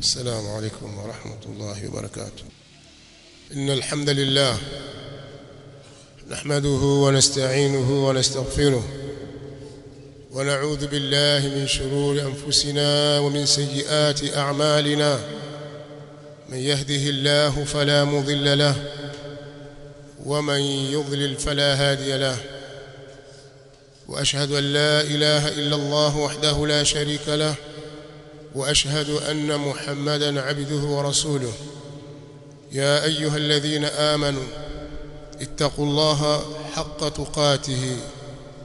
السلام عليكم ورحمة الله وبركاته. إن الحمد لله نحمده ونستعينه ونستغفره ونعوذ بالله من شرور أنفسنا ومن سيئات أعمالنا. من يهده الله فلا مضل له ومن يضلل فلا هادي له، وأشهد أن لا إله إلا الله وحده لا شريك له، وأشهد أن محمدًا عبده ورسوله. يا أيها الذين آمنوا اتقوا الله حق تقاته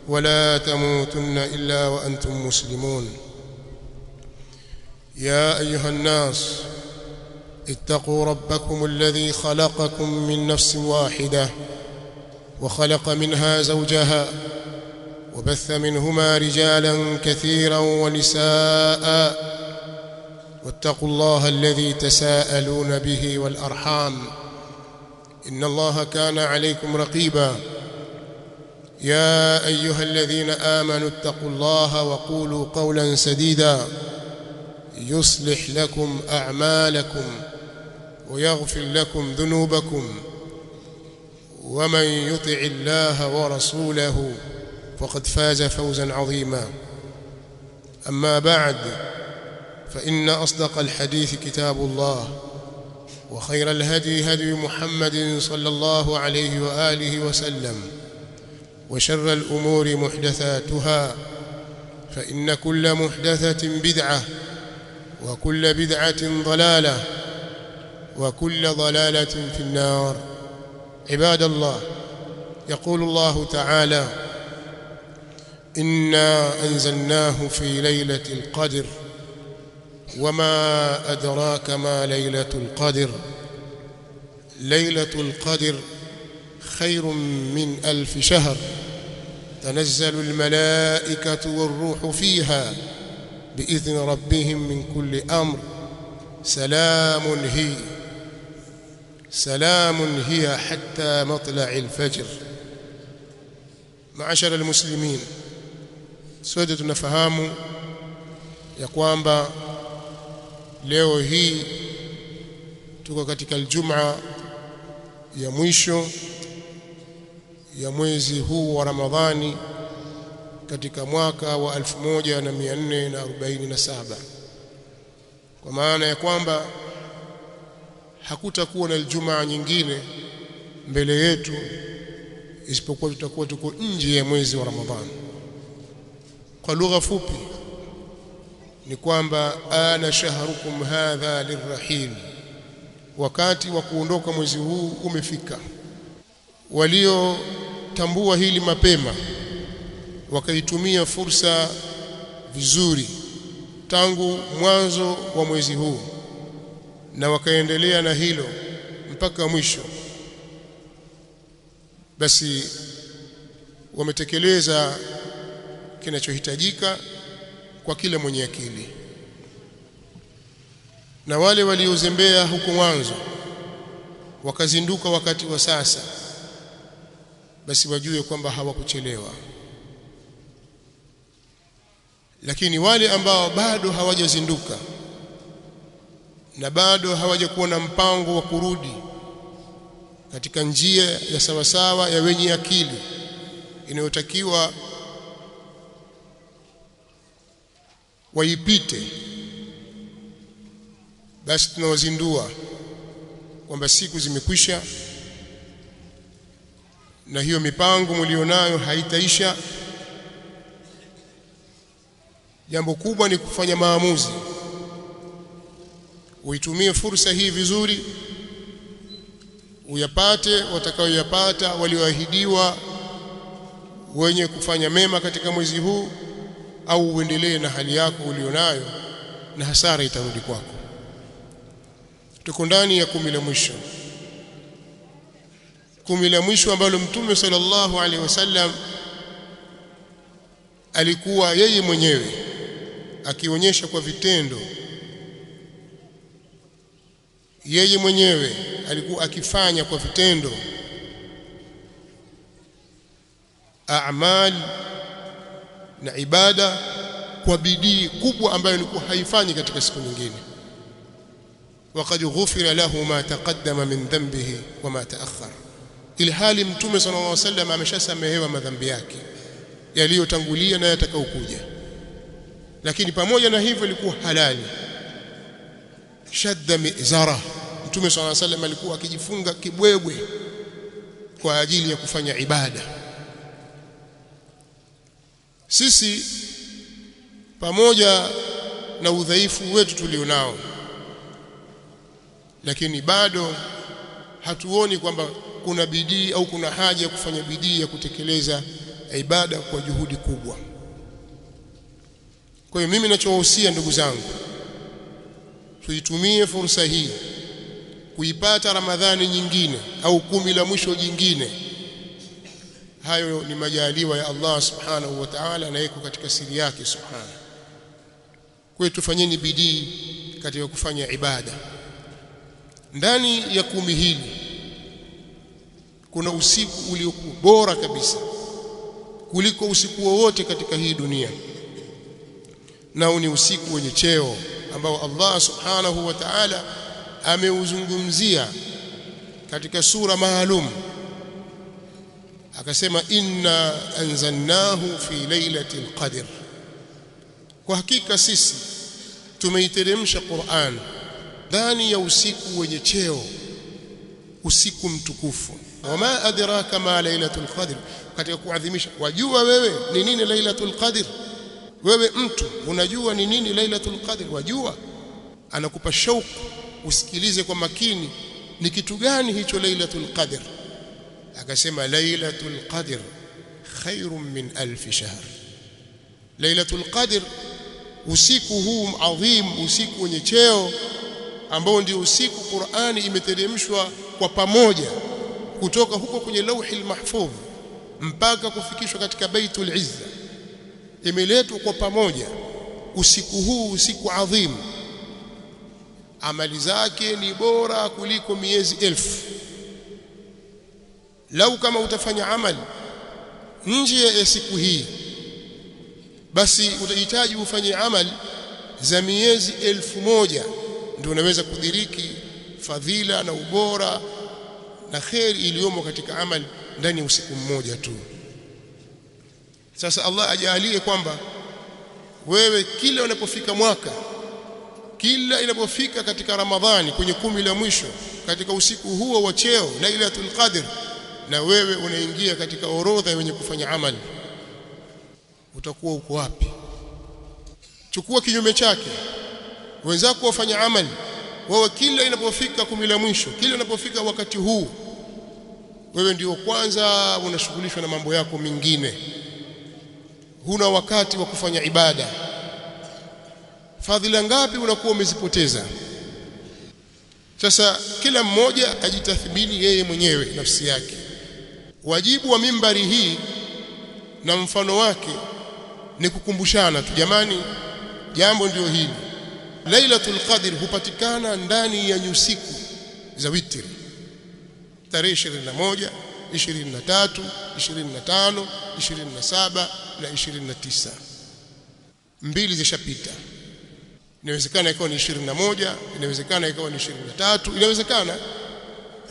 ولا تموتن إلا وأنتم مسلمون. يا أيها الناس اتقوا ربكم الذي خلقكم من نفس واحدة وخلق منها زوجها وبث منهما رجالا كثيرا ونساء، واتقوا الله الذي تساءلون به والأرحام إن الله كان عليكم رقيبا. يا أيها الذين آمنوا اتقوا الله وقولوا قولا سديدا يصلح لكم أعمالكم ويغفر لكم ذنوبكم، ومن يطع الله ورسوله فقد فاز فوزا عظيما. أما بعد، فإن أصدق الحديث كتاب الله، وخير الهدي هدي محمد صلى الله عليه وآله وسلم، وشر الأمور محدثاتها، فإن كل محدثة بدعة، وكل بدعة ضلالة، وكل ضلالة في النار. عباد الله، يقول الله تعالى: إنا أنزلناه في ليلة القدر وما أدراك ما ليلة القدر. ليلة القدر خير من 1000 شهر، تنزل الملائكة والروح فيها بإذن ربهم من كل أمر، سلام هي حتى مطلع الفجر. معاشر المسلمين، sote tunafahamu ya kwamba leo hii tuko katika Ijumaa ya mwisho ya mwezi huu wa Ramadhani katika mwaka wa 1447, kwa maana ya kwamba hakutakuwa na Ijumaa nyingine mbele yetu isipokuwa tutakuwa tuko nje ya mwezi wa Ramadhani. Kwa lugha fupi ni kwamba ana shahrukum hadha lirrahil, wakati wa kuondoka mwezi huu umefika. Waliotambua hili mapema wakaitumia fursa vizuri tangu mwanzo wa mwezi huu na wakaendelea na hilo mpaka mwisho, basi wametekeleza kinachohitajika kwa kila mwenye akili. Na wale waliozembea huko mwanzo wakazinduka wakati wa sasa, basi wajue kwamba hawakuchelewa. Lakini wale ambao bado hawajazinduka na bado hawajakuwa na mpango wa kurudi katika njia ya sawasawa ya wenye akili inayotakiwa waipite, basi tunawazindua kwamba siku zimekwisha na hiyo mipango mlionayo haitaisha. Jambo kubwa ni kufanya maamuzi, uitumie fursa hii vizuri, uyapate watakaoyapata walioahidiwa wenye kufanya mema katika mwezi huu, au uendelee na hali yako ulionayo na hasara itarudi kwako. Tuko ndani ya 10 la mwisho, 10 la mwisho ambalo Mtume sallallahu alaihi wasallam alikuwa yeye mwenyewe akionyesha kwa vitendo, yeye mwenyewe alikuwa akifanya kwa vitendo a'mal na ibada kwa bidii kubwa ambayo ilikuwa haifanyi katika siku nyingine. وقد غفر له ما تقدم من ذنبه وما تأخر ilhali mtume sallallahu alaihi wasallam ameshasamehewa madhambi yake yaliyotangulia na yatakayokuja. Lakini pamoja na hivyo ilikuwa halali. Shadda mizara, mtume sallallahu alaihi wasallam alikuwa akijifunga kibwebwe kwa ajili ya kufanya ibada. Sisi pamoja na udhaifu wetu tulionao, lakini bado hatuoni kwamba kuna bidii au kuna haja ya kufanya bidii ya kutekeleza ibada kwa juhudi kubwa. Kwa hiyo mimi ninachowahusia ndugu zangu, tuitumie fursa hii kuipata Ramadhani nyingine au 10 la mwisho jingine. Hayo ni majaliwa ya Allah subhanahu wa ta'ala, na yako katika siri yake subhanahu. Kwa hiyo tufanyeni bidii katika kufanya ibada. Ndani ya 10 hili kuna usiku uliokuwa bora kabisa kuliko usiku wowote katika hii dunia, nao ni usiku wenye cheo ambao Allah subhanahu wa ta'ala ameuzungumzia katika sura maalum. Akasema inna anzalnahu fi lailatul qadr, kwa hakika sisi tumeiteremsha Qur'an ndani ya usiku wenye cheo, usiku mtukufu. Wama adraka ma lailatul qadr, katika kuadhimisha. Wajua wewe ni nini lailatul qadr? Wewe mtu unajua ni nini lailatul qadr? Wajua? Anakupa shauku usikilize kwa makini ni kitu gani hicho lailatul qadr. Akasema lailatul qadr khairun min alf shahr. Lailatul qadr, usiku huu adhim, usiku wenye cheo ambao ndio usiku Qur'ani imeteremshwa kwa pamoja kutoka huko kwenye lauhil mahfudh mpaka kufikishwa katika Baitul Izza, imeletwa kwa pamoja. Usiku huu usiku adhim, amali zake ni bora kuliko miezi 1000. Lau kama utafanya amali nje ya siku hii, basi utahitaji ufanye amali za miezi 1000 ndio unaweza kudiriki fadhila na ubora na khairi iliyomo katika amali ndani ya usiku mmoja tu. Sasa Allah ajalie kwamba wewe kila unapofika mwaka, kila inapofika katika Ramadhani kwenye 10 la mwisho katika usiku huo wa cheo Lailatul Qadr, na wewe unaingia katika orodha ya wenye kufanya amali, utakuwa uko wapi? Chukua kinyume chake. Wenzako wafanya amali, wao kila inapofika 10 la mwisho, kila inapofika wakati huu, wewe ndio kwanza unashughulishwa na mambo yako mengine, huna wakati wa kufanya ibada. Fadhila ngapi unakuwa umezipoteza? Sasa kila mmoja ajitathmini yeye mwenyewe nafsi yake. Wajibu wa mimbari hii na mfano wake ni kukumbushana tu, jamani, jambo ndio hili. Lailatul Qadr hupatikana ndani ya nyusiku za witri, tarehe 21, 23, 25, 27 na 29. Mbili zishapita. Inawezekana ikawa ni 21, inawezekana ikawa ni 23, inawezekana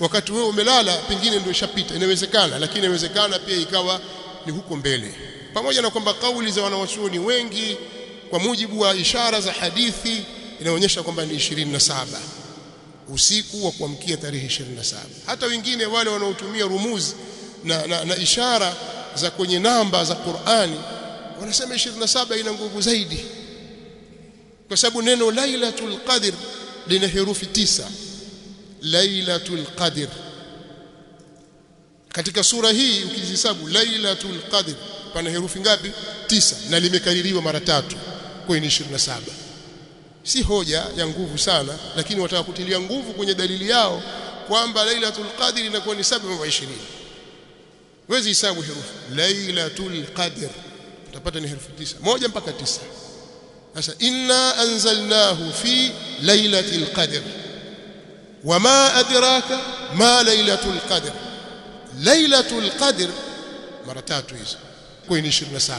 wakati wewe umelala pengine ndio ishapita, inawezekana. Lakini inawezekana pia ikawa ni huko mbele, pamoja na kwamba kauli za wanawachuoni wengi kwa mujibu wa ishara za hadithi inaonyesha kwamba ni 27, usiku wa kuamkia tarehe 27. Hata wengine wale wanaotumia rumuzi na ishara za kwenye namba za Qur'ani wanasema 27 ina nguvu zaidi, kwa sababu neno Lailatul Qadr lina herufi 9. Lailatul Qadr katika sura hii ukihesabu Lailatul Qadr pana herufi ngapi? 9, na limekaririwa mara 3, kwa hiyo ni 27. Si hoja ya nguvu sana, lakini wataka kutilia nguvu kwenye dalili yao kwamba Lailatul Qadr inakuwa ni 27. Wezi hesabu herufi Lailatul Qadr, utapata ni herufi 9, 1 mpaka 9. Sasa inna anzalnahu fi lailatul qadr wama adraka ma lailatul qadr. Lailatul Qadr mara 3 hizo, kwa ni 27.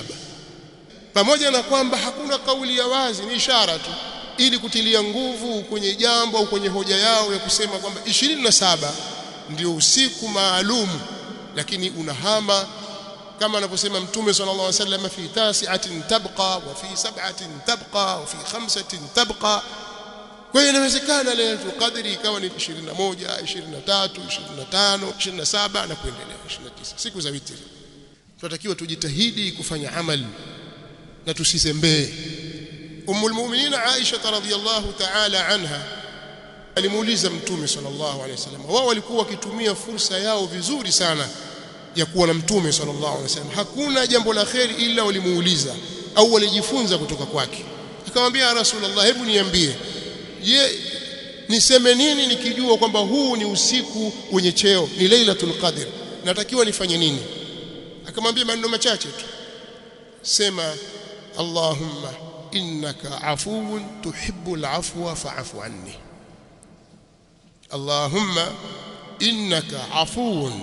Pamoja na kwamba hakuna kauli ya wazi, ni ishara tu ili kutilia nguvu kwenye jambo au kwenye hoja yao ya kusema kwamba 27 ndio usiku maalum, lakini unahama kama anavyosema Mtume sallallahu alaihi wasallam, fi tasi'atin tabqa wa fi sab'atin tabqa wa fi khamsatin tabqa. Kwa hiyo inawezekana Lailatul Qadri ikawa ni 21, 23, 25, 27 na kuendelea 29, siku za witri. Tunatakiwa tujitahidi kufanya amali na tusizembee. Ummul Mu'minin Aisha radhiyallahu ta'ala anha alimuuliza Mtume sallallahu alaihi wasallam, wao walikuwa wakitumia fursa yao vizuri sana ya kuwa na Mtume sallallahu alaihi wasallam, hakuna jambo la kheri ila walimuuliza au walijifunza kutoka kwake. Akamwambia, Rasulullah, hebu niambie, niseme nini nikijua kwamba huu ni usiku wenye cheo, ni Lailatul Qadr, natakiwa nifanye nini? Akamwambia maneno machache tu, sema Allahumma innaka afuwun tuhibbul afwa fa'fu anni. Allahumma innaka afuwun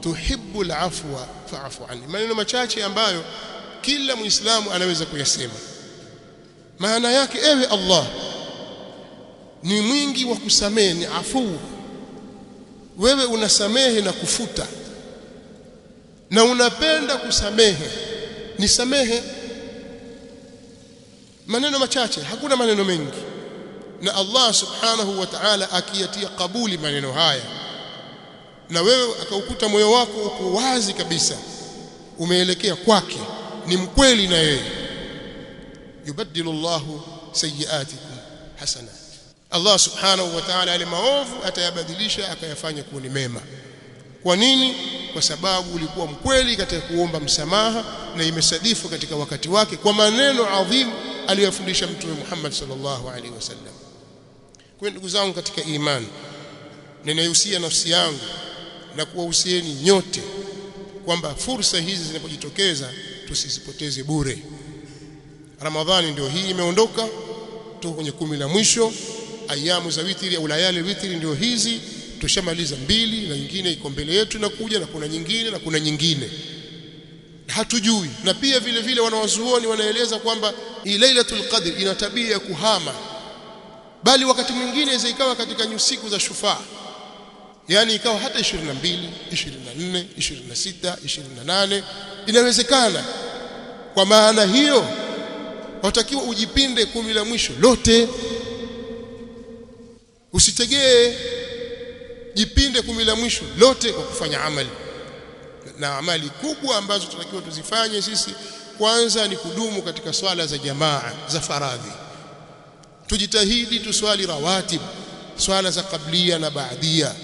tuhibbul afwa fa'fu anni. Maneno machache ambayo kila Muislamu anaweza kuyasema. Maana yake, ewe Allah, ni mwingi wa kusamehe, ni afu. Wewe unasamehe na kufuta, na unapenda kusamehe, nisamehe. Maneno machache, hakuna maneno mengi, na Allah subhanahu wa ta'ala akiyatia kabuli maneno haya, na wewe akaukuta moyo wako uko wazi kabisa, umeelekea kwake, ni mkweli na yeye, yubaddilu Allahu sayyi'atikum hasanat. Allah subhanahu wa ta'ala yale maovu atayabadilisha akayafanya kuwa ni mema. Kwa nini? Kwa sababu ulikuwa mkweli katika kuomba msamaha, na imesadifu katika wakati wake kwa maneno adhimu aliyofundisha Mtume Muhammad sallallahu alaihi wasallam. Kwa ndugu zangu katika imani, ninaihusia nafsi yangu na kuwahusieni nyote kwamba fursa hizi zinapojitokeza tusizipoteze bure. Ramadhani ndio hii imeondoka, tuko kwenye 10 la mwisho, ayamu za witri au layali witri ndio hizi, tushamaliza 2 na nyingine iko mbele yetu inakuja, na kuna nyingine na kuna nyingine hatujui. Na pia vile vile wanawazuoni wanaeleza kwamba hii Lailatul Qadr ina tabia ya kuhama, bali wakati mwingine ikawa katika siku za shufaa, yani ikawa hata 22, 24, 26, 28 inawezekana. Kwa maana hiyo watakiwa ujipinde 10 la mwisho lote, usitegee, jipinde 10 la mwisho lote kwa kufanya amali. Na amali kubwa ambazo tunatakiwa tuzifanye sisi, kwanza ni kudumu katika swala za jamaa za faradhi. Tujitahidi tuswali rawatib, swala za qablia na baadia.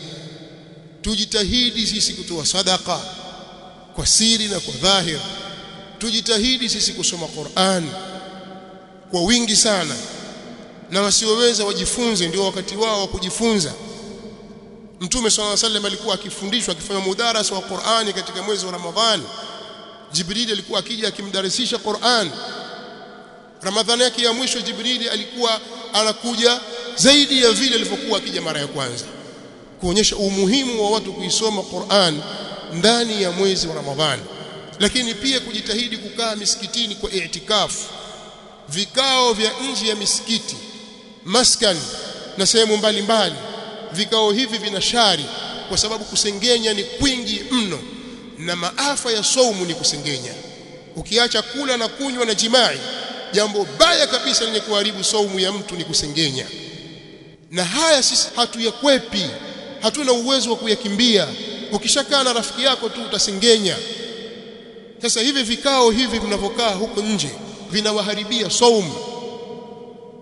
Tujitahidi sisi kutoa sadaka kwa siri na kwa dhahir. Tujitahidi sisi kusoma Qur'an kwa wingi sana, na wasioweza wajifunze, ndio wakati wao wa kujifunza. Mtume sallallahu alaihi wasallam alikuwa akifundishwa, akifanya mudarasa wa Qur'ani katika mwezi wa Ramadhani. Jibril alikuwa akija akimdarisisha Qur'an. Ramadhani yake ya mwisho Jibril alikuwa anakuja zaidi ya vile alivyokuwa akija mara ya kwanza, kuonyesha umuhimu wa watu kuisoma Qur'an ndani ya mwezi wa Ramadhani. Lakini pia kujitahidi kukaa misikitini kwa i'tikafu, vikao vya nje ya misikiti, maskani na sehemu mbalimbali. Vikao hivi vina shari, kwa sababu kusengenya ni kwingi mno, na maafa ya saumu ni kusengenya. Ukiacha kula na kunywa na jimai, jambo baya kabisa lenye kuharibu saumu ya mtu ni kusengenya. Na haya sisi hatuyakwepi, hatuna uwezo wa kuyakimbia. Ukishakaa na rafiki yako tu utasengenya. Sasa hivi vikao hivi vinavyokaa huko nje vinawaharibia saumu.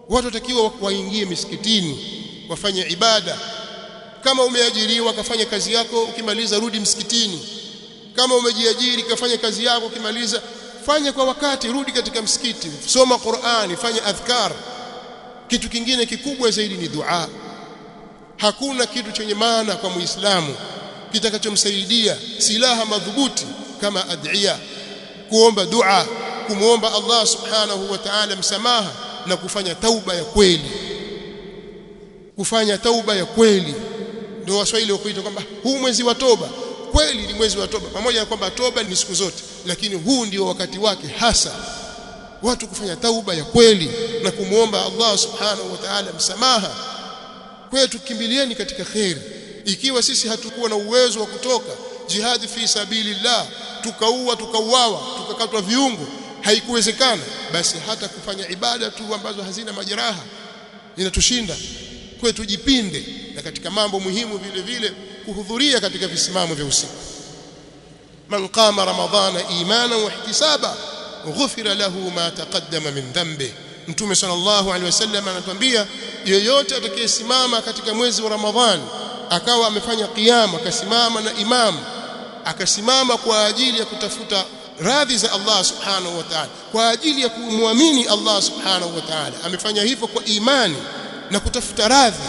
Watu watakiwa waingie misikitini, wafanye ibada. Kama umeajiriwa, kafanya kazi yako, ukimaliza rudi msikitini. Kama umejiajiri, kafanya kazi yako, ukimaliza fanya kwa wakati, rudi katika msikiti, soma Qur'ani, fanya adhkar. Kitu kingine kikubwa zaidi ni dua. Hakuna kitu chenye maana kwa Muislamu kitakachomsaidia, silaha madhubuti kama adhiya, kuomba dua, kumuomba Allah subhanahu wa ta'ala msamaha na kufanya tauba ya kweli. Kufanya tauba ya kweli ndio Waswahili wakuita kwamba huu mwezi wa toba. Kweli ni mwezi wa toba, pamoja na kwamba toba ni siku zote, lakini huu ndio wakati wake hasa watu kufanya tauba ya kweli na kumuomba Allah subhanahu wa ta'ala msamaha. Kwa hiyo tukimbilieni katika khair. Ikiwa sisi hatukuwa na uwezo wa kutoka jihad fi sabilillah, tukauawa, tukakatwa viungo, haikuwezekana, basi hata kufanya ibada tu ambazo hazina majeraha inatushinda. Kwa hiyo tujipinde, na katika mambo muhimu vile vile kuhudhuria katika visimamo vya usiku. Man qama ramadhana imanan wa ihtisaba ghufira lahu ma taqaddama min dhanbi. Mtume sallallahu alaihi wasallam anatuambia yeyote atakayesimama katika mwezi wa Ramadhani akawa amefanya qiyam, akasimama na imam, akasimama kwa ajili ya kutafuta radhi za Allah subhanahu wa ta'ala, kwa ajili ya kumwamini Allah subhanahu wa ta'ala, amefanya hivyo kwa imani na kutafuta radhi,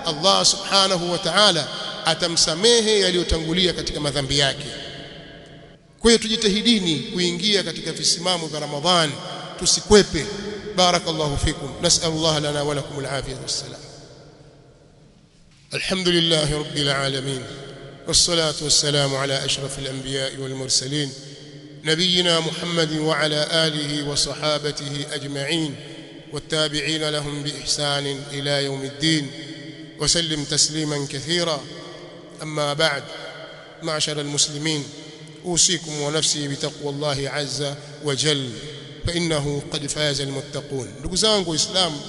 Allah subhanahu wa ta'ala atamsamehe yaliyotangulia katika madhambi yake. Kwa hiyo tujitahidini kuingia katika visimamo vya Ramadhani, tusikwepe. barakallahu fikum, nas'alullah lana wa lakum al-afiyata was-salam. alhamdulillahi rabbil alamin, was-salatu was-salamu ala ashrafil anbiya'i wal mursalin نبينا محمد وعلى آله وصحابته أجمعين والتابعين لهم بإحسان إلى يوم الدين وسلم تسليما كثيرا. أما بعد، معشر المسلمين، أوصيكم ونفسي بتقوى الله عز وجل فإنه قد فاز المتقون. ndugu zangu Waislamu,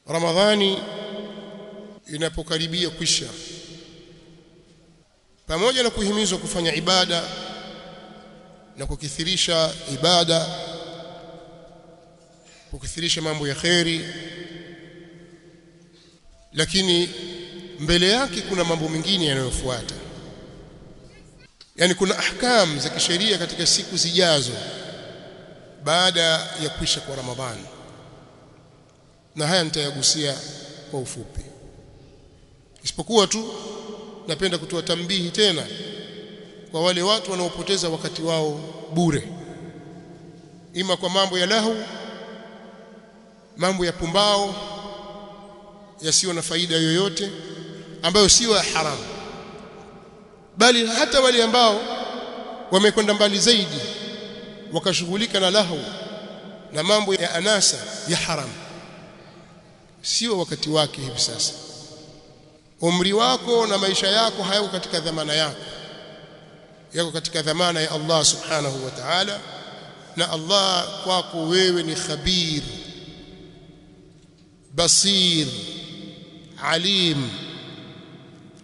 Ramadhani inapokaribia kwisha, pamoja na kuhimizwa kufanya ibada na kukithirisha ibada, kukithirisha mambo ya khairi, lakini mbele yake kuna mambo mengine yanayofuata. Yani kuna ahkam za kisheria katika siku zijazo baada ya kwisha kwa Ramadhani, na haya nitayagusia kwa ufupi, isipokuwa tu napenda kutoa tambihi tena kwa wale watu wanaopoteza wakati wao bure, ima kwa mambo ya lahu, mambo ya pumbao yasiyo na faida yoyote, ambayo sio ya haramu, bali hata wale ambao wamekwenda mbali zaidi wakashughulika na lahu na mambo ya anasa ya haramu. Sio wakati wake hivi sasa. Umri wako na maisha yako hayako katika dhamana yako, yako katika dhamana ya Allah subhanahu wa ta'ala, na Allah kwako wewe ni khabir, basir, alim,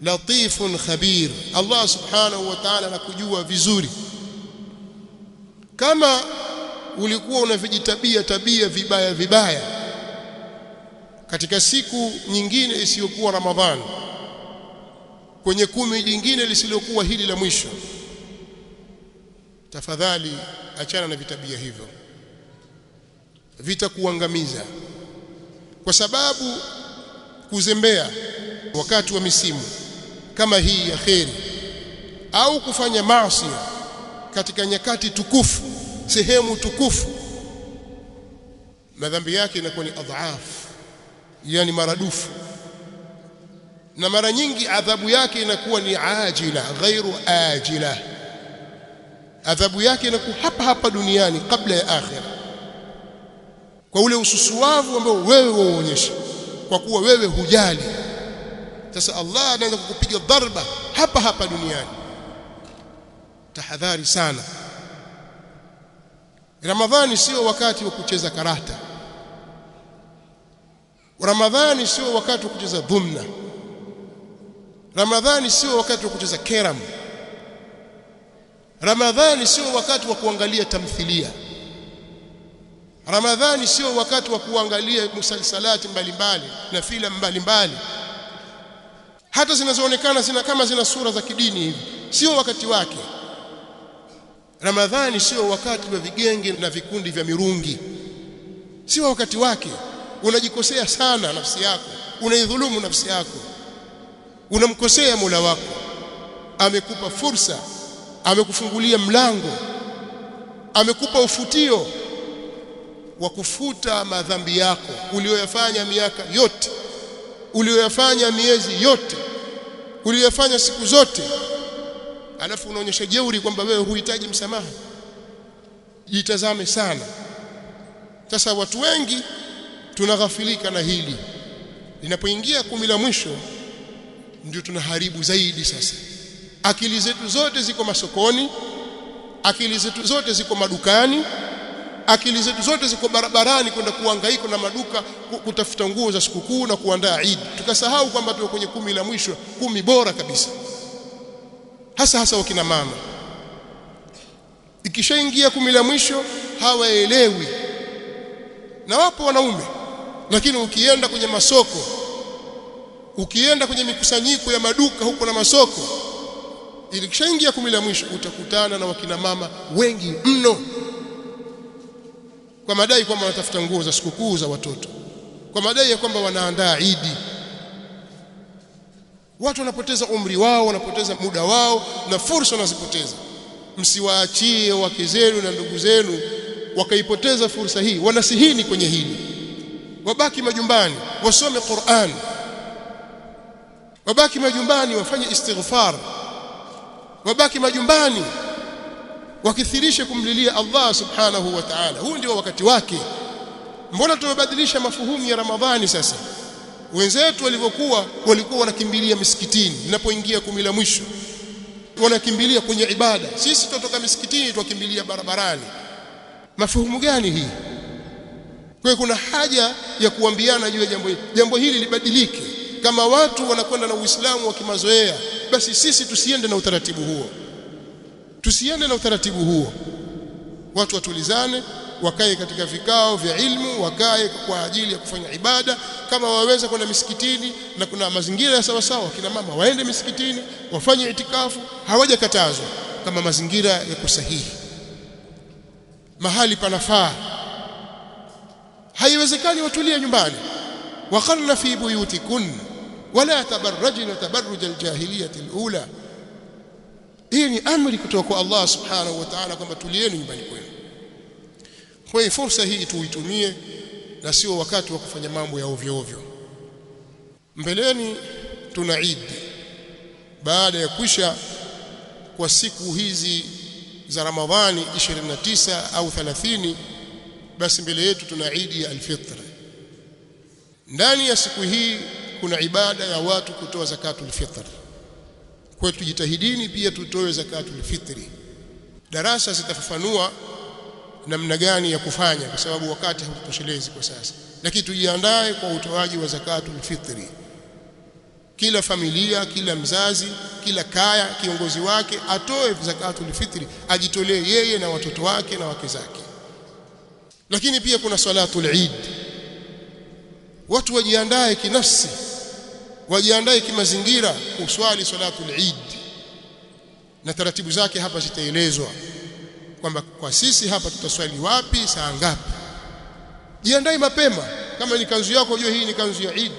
latifun khabir. Allah subhanahu wa ta'ala anakujua vizuri. Kama ulikuwa unavijitabia tabia vibaya katika siku nyingine isiyokuwa Ramadhani, kwenye 10 jingine lisilokuwa hili la mwisho, tafadhali achana na vitabia hivyo, vitakuangamiza. Kwa sababu kuzembea wakati wa misimu kama hii ya kheri, au kufanya maasi katika nyakati tukufu, sehemu tukufu, madhambi yake inakuwa ni adhaaf, yani maradufu, na mara nyingi adhabu yake inakuwa ni ajila ghairu ajila. Adhabu yake inakuwa hapa duniani kabla ya akhira, kwa ule ususuwavu ambao wewe waonyesha, kwa kuwa wewe hujali. Sasa Allah anaanza kukupiga dharba hapa duniani. Tahadhari sana. Ramadhani sio wakati wa kucheza karata. Ramadhani sio wakati wa kucheza dhumna. Ramadhani sio wakati wa kucheza keram. Ramadhani sio wakati wa kuangalia tamthilia. Ramadhani sio wakati wa kuangalia musalsalati mbalimbali na filamu mbalimbali, hata zinazoonekana kama zina sura za kidini hivi. Sio wakati wake. Ramadhani sio wakati wa vigenge na vikundi vya mirungi. Sio wakati wake. Unajikosea sana nafsi yako, unaidhulumu nafsi yako, unamkosea Mola wako. Amekupa fursa, amekufungulia mlango, amekupa ufutio wa kufuta madhambi yako uliyoyafanya miaka yote, uliyoyafanya miezi yote, uliyoyafanya siku zote, alafu unaonyesha jeuri kwamba wewe huhitaji msamaha. Jitazame sana. Sasa watu wengi tunaghafilika na hili. Linapoingia 10 la mwisho ndio tunaharibu zaidi. Sasa akili zetu zote ziko masokoni, akili zetu zote ziko madukani, akili zetu zote ziko barabarani kwenda kuhangaika na maduka kutafuta nguo za sikukuu na kuandaa Eid. Tukasahau kwamba tuko kwenye 10 la mwisho, 10 bora kabisa. Hasa wakina mama. Ikishaingia 10 la mwisho hawaelewi. Na wapo wanaume, lakini ukienda kwenye masoko, ukienda kwenye mikusanyiko ya maduka huko na masoko, ikishaingia 10 la mwisho utakutana na wakina mama wengi mno, kwa madai kwamba wanatafuta nguo za sikukuu za watoto, kwa madai ya kwamba wanaandaa Eid. Watu wanapoteza umri wao, wanapoteza muda wao na fursa wanazipoteza. Msiwaachie wake zenu na ndugu zenu wakaipoteza fursa hii. Wanasihini kwenye hili. Wabaki majumbani wasome Qur'an, wabaki majumbani wafanye istighfar, wabaki majumbani wakithirishe kumlilia Allah subhanahu wa ta'ala. Huu ndio wakati wake. Mbona tumebadilisha mafuhumu ya Ramadhani sasa? Wenzetu walikuwa wanakimbilia misikitini inapoingia 10 la mwisho, wanakimbilia kwenye ibada. Sisi tutoka misikitini tukimbilia barabarani. Mafuhumu gani hii? Kwa hiyo kuna haja ya kuambiana juu ya jambo hili. Jambo hili libadilike. Kama watu wanakwenda na Uislamu wa kimazoea, basi sisi tusiende na utaratibu huo. Tusiende na utaratibu huo. Watu watulizane, wakae katika vikao vya ilmu, wakae kwa ajili ya kufanya ibada. Kama waweza kwenda misikitini na kuna mazingira ya sawa sawa, kina mama waende misikitini wafanye itikafu, hawajakatazwa kama mazingira yako sahihi, mahali panafaa. Haiwezekani watulie nyumbani. Waqarna fi buyutikun wala tabarrajna tabarruj aljahiliyah alula. Hii ni amri kutoka kwa Allah subhanahu wa ta'ala kwamba tulieni nyumbani kwenu. Kwa hiyo fursa hii tuitumie na sio wakati wa kufanya mambo ya ovyo ovyo. Mbeleni tuna Eid. Baada ya kwisha kwa siku hizi za Ramadhani 29 au 30, basi mbele yetu tuna Eid ya al-Fitr. Ndani ya siku hii kuna ibada ya watu kutoa zakatul fitr. Kwa hiyo tujitahidini pia tutoe zakatul fitri. Darasa zitafafanua namna gani ya kufanya kwa sababu wakati hautoshelezi kwa sasa. Lakini tujiandae kwa utoaji wa zakatul fitri. Kila familia, kila mzazi, kila kaya, kiongozi wake atoe zakatul fitri, ajitolee yeye na watoto wake na wake zake. Lakini pia kuna salatul Eid. Watu wajiandae kinafsi, wajiandae kimazingira kuswali salatul Eid. Na taratibu zake hapa zitaelezwa kwamba kwa sisi hapa tutaswali wapi, saa ngapi. Jiandae mapema. Kama ni kanzu yako, jua hii ni kanzu ya Eid,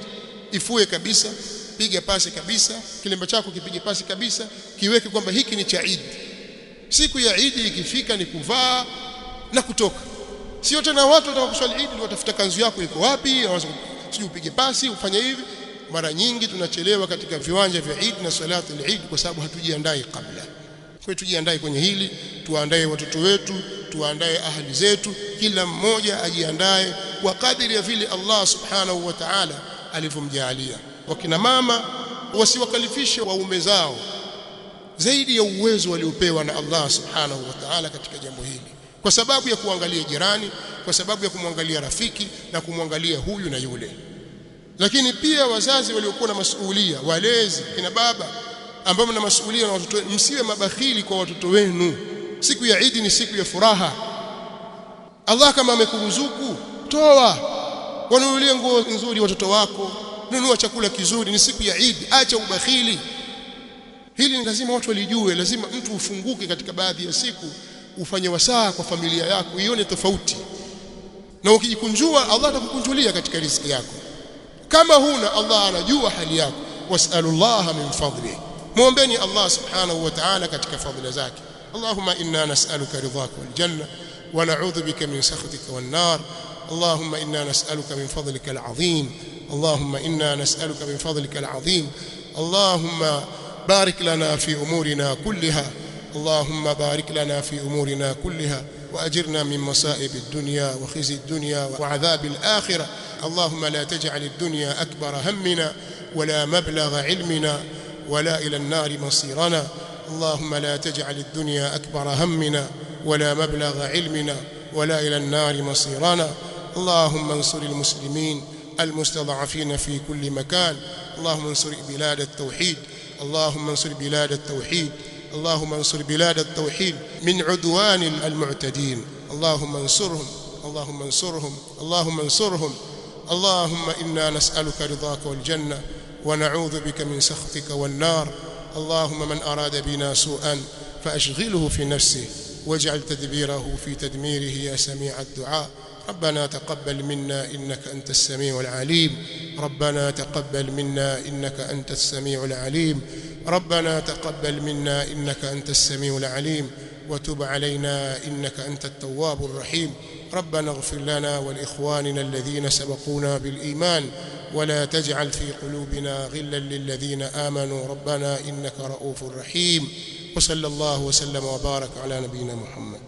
ifue kabisa, piga pasi kabisa, kilemba chako kipige pasi kabisa, kiweke kwamba hiki ni cha Eid. Siku ya Eid ikifika ni kuvaa na kutoka. Sio tena watu watakaposwali Eid ndio watafuta kanzu yako iko wapi, sijui upige pasi ufanye hivi. Mara nyingi tunachelewa katika viwanja vya Eid na salatul Eid kwa sababu hatujiandai kabla. Kwa hiyo tujiandae kwenye hili, tuandae watoto wetu, tuandae ahali zetu, kila mmoja ajiandae kwa kadiri ya vile Allah subhanahu wa ta'ala alivyomjalia. Wakina mama wasiwakalifishe waume zao zaidi ya uwezo waliopewa na Allah subhanahu wa ta'ala katika jambo hili, kwa sababu ya kuangalia jirani, kwa sababu ya kumwangalia rafiki na kumwangalia huyu na yule. Lakini pia wazazi waliokuwa na masuhulia, walezi, kina baba ambao mna masuhulia na watoto, msiwe mabakhili kwa watoto wenu. Siku ya Eid ni siku ya furaha. Allah kama amekuruzuku, toa, wanunulie nguo nzuri watoto wako, nunua chakula kizuri. Ni siku ya Eid, acha ubakhili. Hili ni lazima watu walijue. Lazima mtu ufunguke katika baadhi ya siku, ufanye wasaa kwa familia yako, ione tofauti. Na ukijikunjua, Allah atakukunjulia katika riziki yako. Kama huna, Allah anajua hali yako. Was'alullaha min fadlihi, muombeni Allah subhanahu wa ta'ala katika fadhila zake. Allahumma inna nas'aluka ridhaka wal janna wa na'udhu bika min sakhatika wan nar. Allahumma inna nas'aluka min fadlika al 'azim. Allahumma inna nas'aluka min fadlika al 'azim. Allahumma barik lana fi umurina kullaha. Allahumma barik lana fi umurina kullaha وأجرنا من مصائب الدنيا وخزي الدنيا وعذاب الآخرة. اللهم لا تجعل الدنيا أكبر همنا ولا مبلغ علمنا ولا إلى النار مصيرنا. اللهم لا تجعل الدنيا أكبر همنا ولا مبلغ علمنا ولا إلى النار مصيرنا. اللهم انصر المسلمين المستضعفين في كل مكان. اللهم انصر بلاد التوحيد. اللهم انصر بلاد التوحيد. اللهم انصر بلاد التوحيد من عدوان المعتدين. اللهم انصرهم. اللهم انصرهم. اللهم انصرهم. اللهم إنا نسألك رضاك والجنة ونعوذ بك من سخطك والنار. اللهم من أراد بنا سوءا فأشغله في نفسه واجعل تدبيره في تدميره يا سميع الدعاء. ربنا تقبل منا إنك أنت السميع العليم. ربنا تقبل منا إنك أنت السميع العليم. ربنا تقبل منا إنك أنت السميع العليم وتب علينا إنك أنت التواب الرحيم. ربنا اغفر لنا ولإخواننا الذين سبقونا بالإيمان ولا تجعل في قلوبنا غلا للذين آمنوا ربنا إنك رؤوف رحيم. وصلى الله وسلم وبارك على نبينا محمد.